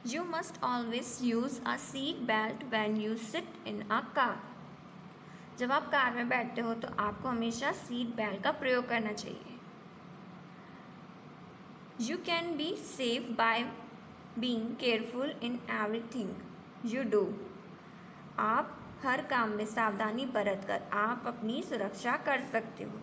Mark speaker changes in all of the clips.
Speaker 1: You must always use a seat belt when you sit in a car. जब आप car में बैठते हो तो आपको हमेशा सीट बेल्ट का प्रयोग करना चाहिए. You can be safe by being careful in everything you do. आप हर काम में सावधानी बरत कर आप अपनी सुरक्षा कर सकते हो.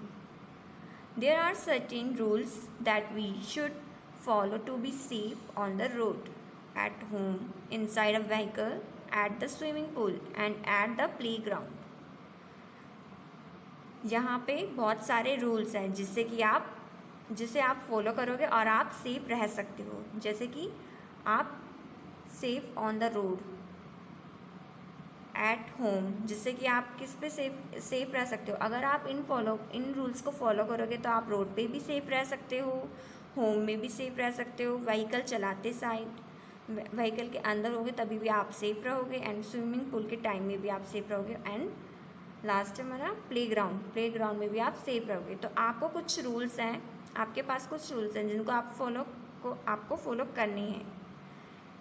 Speaker 1: There are certain rules that we should follow to be safe on the road, at home, inside a vehicle, at the swimming pool and at the playground. यहाँ पे बहुत सारे रूल्स हैं जिसे आप फॉलो करोगे और आप सेफ रह सकते हो. जैसे कि आप safe on the road, at home, जिससे कि आप किस पे सेफ रह सकते हो. अगर आप इन रूल्स को फॉलो करोगे तो आप रोड पे भी सेफ रह सकते हो, होम में भी सेफ रह सकते हो, व्हीकल चलाते साइड व्हीकल के अंदर होगे तभी भी आप सेफ रहोगे, एंड स्विमिंग पूल के टाइम में भी आप सेफ रहोगे, एंड लास्ट है हमारा प्लेग्राउंड में भी आप सेफ रहोगे. तो आपको कुछ रूल्स हैं, आपके पास कुछ रूल्स हैं जिनको आपको फॉलो करने हैं,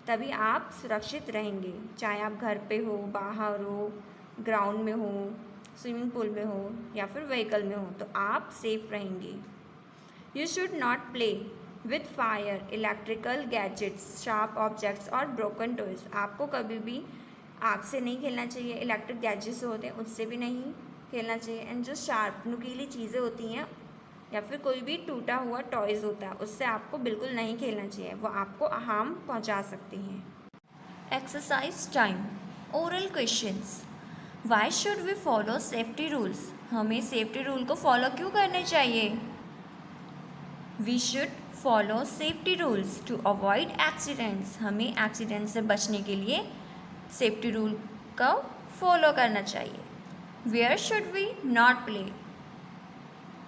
Speaker 1: तभी आप सुरक्षित रहेंगे. चाहे आप घर पे हो, बाहर हो, ग्राउंड में हो, स्विमिंग पूल में हो या फिर व्हीकल में हो, तो आप सेफ रहेंगे. You should not play with fire, electrical gadgets, sharp objects और ब्रोकन टॉयज. आपको कभी भी आग से नहीं खेलना चाहिए, इलेक्ट्रिक गैजेट्स होते हैं उससे भी नहीं खेलना चाहिए, एंड जो शार्प नुकीली चीज़ें होती हैं या फिर कोई भी टूटा हुआ टॉयज़ होता है उससे आपको बिल्कुल नहीं खेलना चाहिए, वो आपको हार्म पहुंचा सकती हैं. Exercise time. Oral questions. Why should we follow safety rules. हमें सेफ्टी रूल को फॉलो क्यों करने चाहिए. We should follow safety rules to avoid accidents. हमें एक्सीडेंट से बचने के लिए सेफ्टी रूल को फॉलो करना चाहिए. Where should we not play.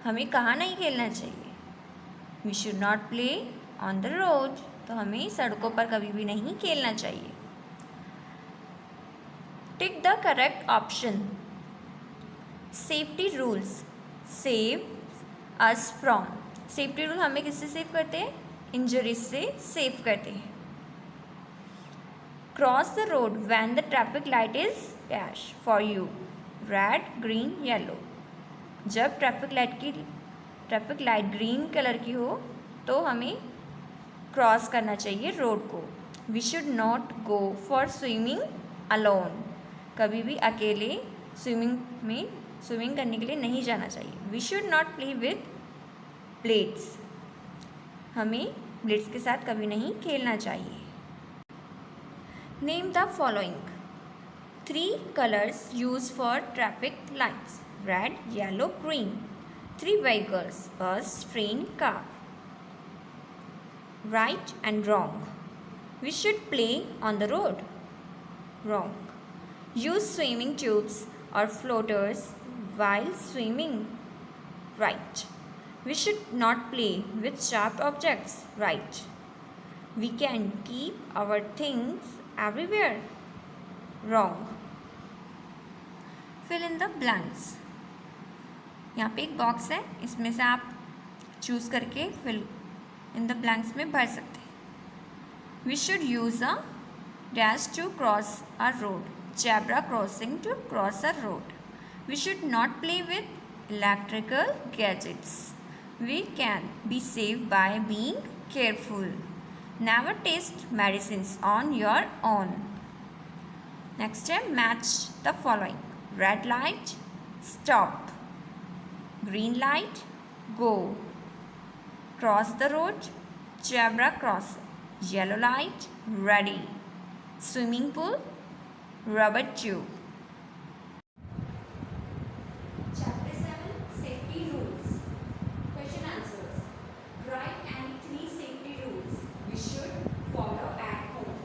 Speaker 1: हमें कहाँ नहीं खेलना चाहिए. We should not play on the road. तो हमें सड़कों पर कभी भी नहीं खेलना चाहिए. Tick the correct option. Safety rules save us from. Safety rule हमें किससे सेव करते हैं, इंजरीज से सेव करते हैं. Cross the road when the traffic light is dash for you, red, green, yellow. जब ट्रैफिक लाइट ग्रीन कलर की हो तो हमें क्रॉस करना चाहिए रोड को. We should not go for swimming alone. कभी भी अकेले स्विमिंग करने के लिए नहीं जाना चाहिए. We should not play with blades. हमें ब्लेड्स के साथ कभी नहीं खेलना चाहिए. Name the following. 3 colors used for traffic lights: red, yellow, green. 3 vehicles: bus, train, car. Right and wrong. We should play on the road. Wrong. Use swimming tubes or floaters while swimming. Right. We should not play with sharp objects. Right. We can keep our things everywhere. Wrong. Fill in the blanks. यहाँ पे एक box है, इसमें से आप choose करके fill in the blanks में भर सकते हैं. We should use a dash to cross a road, zebra crossing to cross a road. We should not play with electrical gadgets. We can be safe by being careful. Never taste medicines on your own. Next step, match the following. Red light, stop. Green light, go. Cross the road, zebra crossing. Yellow light, ready. Swimming pool, rubber tube. Chapter 7, Safety Rules. Question answers. Write any 3 safety rules we should follow at home.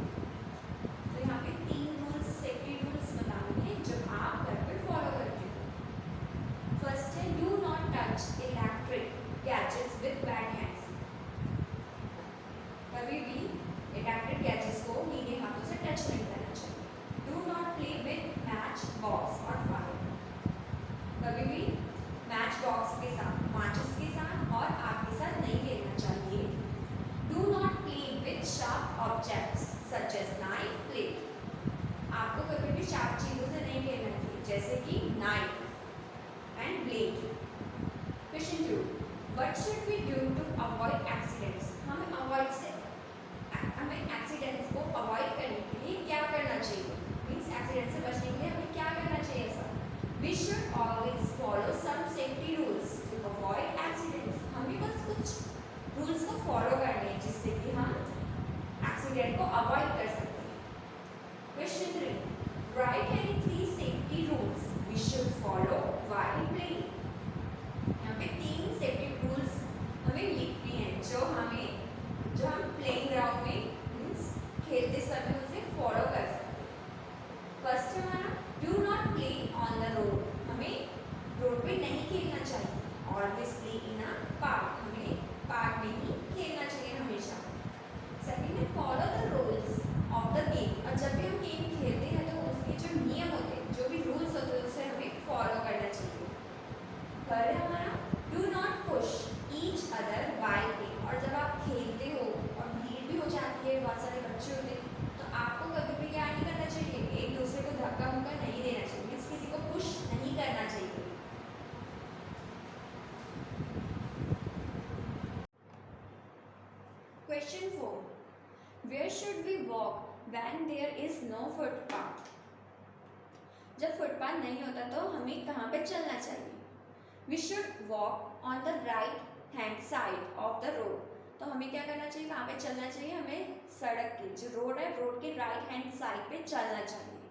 Speaker 1: तो यहाँ पे 3 rules, safety rules बताएंगे जो आप घर पे follow करते हो. फर्स्ट है, do not touch electric gadgets with bad hands. कभी भी इलेक्ट्रिक गैजेट्स को नीले हाथों से टच नहीं करना चाहिए. Do not play with accident को अवॉइड कर सकते हैं। Question 3, write any 3 safety rules we should follow while playing. यहाँ पे 3 सेफ्टी रूल्स हमें लिखनी है जो हम प्लेइंग ग्राउंड में मीन्स खेलते समय उसे फॉलो कर सकते हैं। फर्स्ट हमारा do not play on the road, हमें रोड पे नहीं खेलना चाहिए। Always play in a park, हमें पार्क में ही खेलना चाहिए हमेशा। सेकंड है follow the rules of the game, और जब भी हम गेम खेलते हैं तो उसके जो नियम होते हैं, जो भी रूल्स होते हैं उसे हमें फॉलो करना चाहिए। थर्ड है हमारा do not push each other while playing, और जब आप खेलते हो और भीड़ भी हो जाती है, बहुत सारे बच्चे होते हैं, तो आपको कभी भी क्या नहीं करना चाहिए, एक दूसरे को धक्का मुक्का नहीं देना चाहिए, मीन्स किसी को पुश नहीं करना चाहिए। Question 4, where should we walk when there is no footpath. जब फुटपाथ नहीं होता तो हमें कहाँ पे चलना चाहिए? We should walk on the right hand side of the road, तो हमें क्या करना चाहिए, कहाँ पे चलना चाहिए, हमें सड़क की जो रोड है, रोड के राइट हैंड साइड पे चलना चाहिए।